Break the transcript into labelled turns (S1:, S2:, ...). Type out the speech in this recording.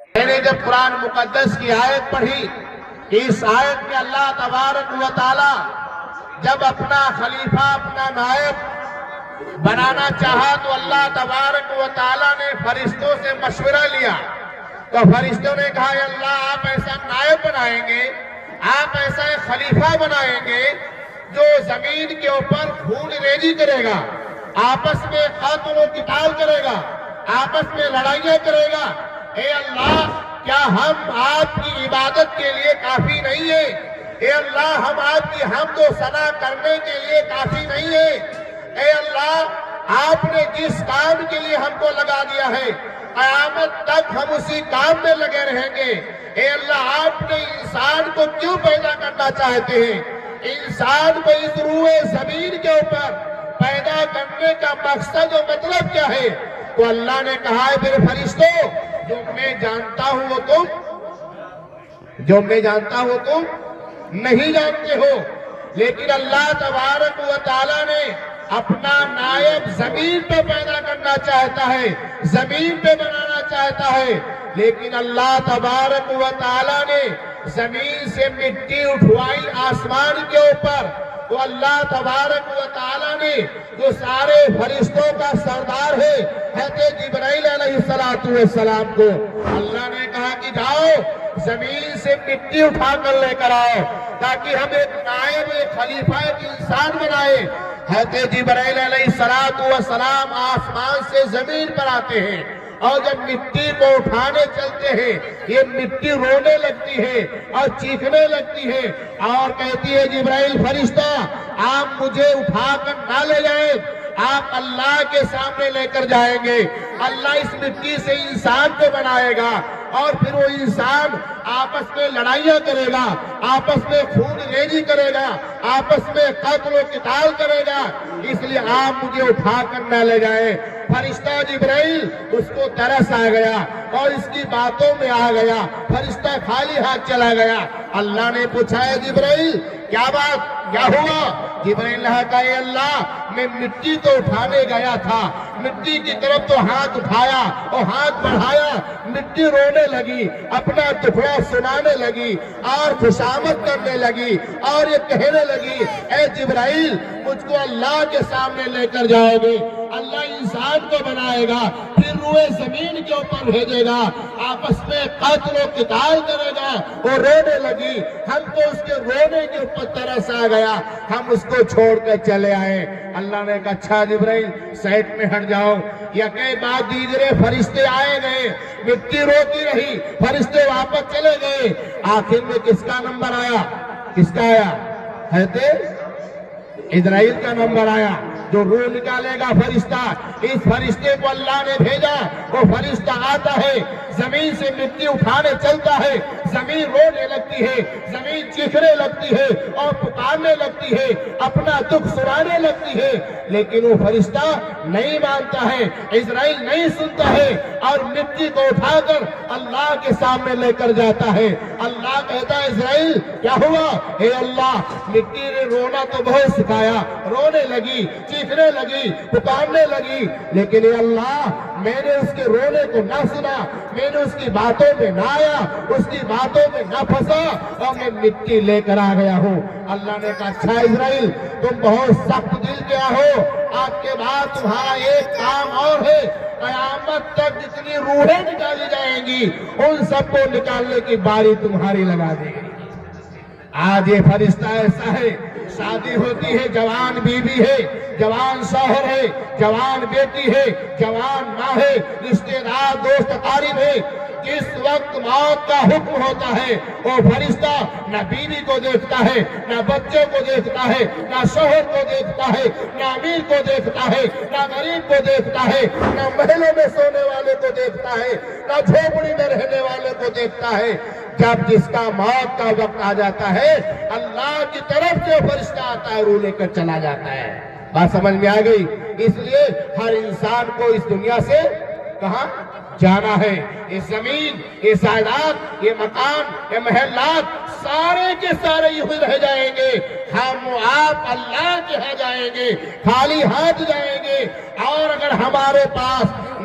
S1: میں نے جب قرآن مقدس کی آیت پڑھی، اس آیت میں اللہ تبارک و تعالی جب اپنا خلیفہ، اپنا نائب بنانا چاہا تو اللہ تبارک و تعالی نے فرشتوں سے مشورہ لیا۔ تو فرشتوں نے کہا کہ اللہ آپ ایسا نائب بنائیں گے، آپ ایسا خلیفہ بنائیں گے جو زمین کے اوپر خون ریزی کرے گا، آپس میں قتل و قتال کرے گا، آپس میں لڑائیاں کرے گا۔ اے اللہ کیا ہم آپ کی عبادت کے لیے کافی نہیں ہیں؟ اے اللہ ہم آپ کی حمد و ثنا کرنے کے لیے کافی نہیں ہیں؟ اے اللہ آپ نے جس کام کے لیے ہم کو لگا دیا ہے قیامت تک ہم اسی کام میں لگے رہیں گے۔ اے اللہ آپ نے انسان کو کیوں پیدا کرنا چاہتے ہیں؟ انسان کو اس روئے زمین کے اوپر پیدا کرنے کا مقصد و مطلب کیا ہے؟ تو اللہ نے کہا ہے میرے فرشتوں، جو میں جانتا ہوں وہ تم نہیں جانتے ہو، لیکن اللہ تبارک و تعالی نے اپنا نائب زمین پہ پیدا کرنا چاہتا ہے، زمین پہ بنانا چاہتا ہے، لیکن اللہ تبارک و تعالی نے زمین سے مٹی اٹھوائی آسمان کے اوپر۔ تو اللہ تبارک و تعالی نے جو سارے فرشتوں کا سردار ہے حضرت جبرائیل علیہ السلام کو اللہ نے کہا کہ جاؤ زمین سے مٹی اٹھا کر لے کر آؤ تاکہ ہم ایک نائب، ایک خلیفہ، ایک انسان بنائے۔ حضرت جبرائیل علیہ السلام آسمان سے زمین پر آتے ہیں اور جب مٹی کو اٹھانے چلتے ہیں یہ مٹی رونے لگتی ہے اور چیخنے لگتی ہے اور کہتی ہے جبرائیل فرشتہ آپ مجھے اٹھا کر نہ لے جائیں، آپ اللہ کے سامنے لے کر جائیں گے۔ اللہ اس مٹی سے انسان کو بنائے گا اور پھر وہ انسان آپس میں لڑائیاں کرے گا، آپس میں خون ریزی کرے گا، آپس میں قتل و قتال کرے گا، اس لیے آپ مجھے اٹھا کر نہ لے جائیں۔ فرشتہ جبرائیل اس کو ترس آ گیا اور اس کی باتوں میں آ گیا، فرشتہ خالی ہاتھ چلا گیا۔ اللہ نے پوچھا ہے جبرائیل کیا بات، کیا ہوا؟ جبرائیل نے کہا اے اللہ میں مٹی تو اٹھانے گیا تھا، مٹی کی طرف تو ہاتھ اٹھایا اور ہاتھ بڑھایا، مٹی رونے لگی، اپنا دکھڑا سنانے لگی اور خوشامد کرنے لگی اور یہ کہنے لگی اے جبرائیل مجھ کو اللہ کے سامنے لے کر جاؤ گے، اللہ انسان کو بنائے گا، پھر روئے زمین کے اوپر بھیجے گا، آپس میں قتل و قتال کرے گا۔ وہ رونے لگی، ہم کو اس کے رونے کے اوپر ترس آ گیا، ہم اس کو چھوڑ کر چلے آئے۔ اللہ نے کہا اچھا جبرائیل سائڈ میں ہٹ جاؤ۔ یا کئی بات دیگرے فرشتے آئے گئے، مٹی روتی رہی، فرشتے واپس چلے گئے، آخر میں کس کا نمبر آیا؟ کس کا آیا؟ حضرت اسرائیل کا نمبر آیا جو روح نکالے گا فرشتہ۔ اس فرشتے کو اللہ نے بھیجا، وہ فرشتہ آتا ہے، زمین سے مٹی اٹھانے چلتا ہے، زمین رونے لگتی ہے، زمین چیخنے لگتی ہے اور پکارنے لگتی ہے، اپنا دکھ سنانے لگتی ہے، لیکن وہ فرشتہ نہیں مانتا ہے، اسرائیل نہیں سنتا ہے اور مٹی کو اٹھا کر اللہ کے سامنے لے کر جاتا ہے۔ اللہ کہتا ہے اسرائیل کیا ہوا؟ اے اللہ مٹی نے رونا تو بہت سکھایا، رونے لگی، چیخنے لگی، پکارنے لگی، لیکن اے اللہ میں نے اس کے رونے کو نہ سنا، میں نے اس کی باتوں میں نہ آیا، اس کی باتوں میں نہ پھنسا اور میں مٹی لے کر آ گیا ہوں۔ اللہ نے کہا اچھا اسرائیل تم بہت سخت دل کیا ہو، آج کے بعد تمہارا ایک کام اور ہے، قیامت تک جتنی روحیں نکالی جائیں گی ان سب کو نکالنے کی باری تمہاری لگا دے گی۔ آج یہ فرشتہ ایسا ہے، شادی ہوتی ہے، جوان بیوی ہے، جوان شوہر ہے، جوان بیٹی ہے، جوان ماں ہے، رشتہ دار دوست اقارب ہے، جس وقت موت کا حکم ہوتا ہے وہ فرشتہ نہ بیوی کو دیکھتا ہے، نہ بچوں کو دیکھتا ہے، نہ شوہر کو دیکھتا ہے، نہ امیر کو دیکھتا ہے، نہ غریب کو دیکھتا ہے، نہ محلوں میں سونے والے کو دیکھتا ہے، نہ جھوپڑی میں رہنے والے کو دیکھتا ہے۔ جب جس کا موت کا وقت آ جاتا ہے اللہ کی طرف سے فرشتہ آتا ہے، روح لے کر چلا جاتا ہے۔ بات سمجھ میں آ گئی؟ اس لیے ہر انسان کو اس دنیا سے کہاں جانا ہے۔ یہ زمین، یہ جائیداد، یہ مکان، یہ محلات سارے کے سارے یوں رہ جائیں گے، ہم آپ اللہ کے ہاں جائیں گے، خالی ہاتھ جائیں گے۔ اور اگر ہمارے پاس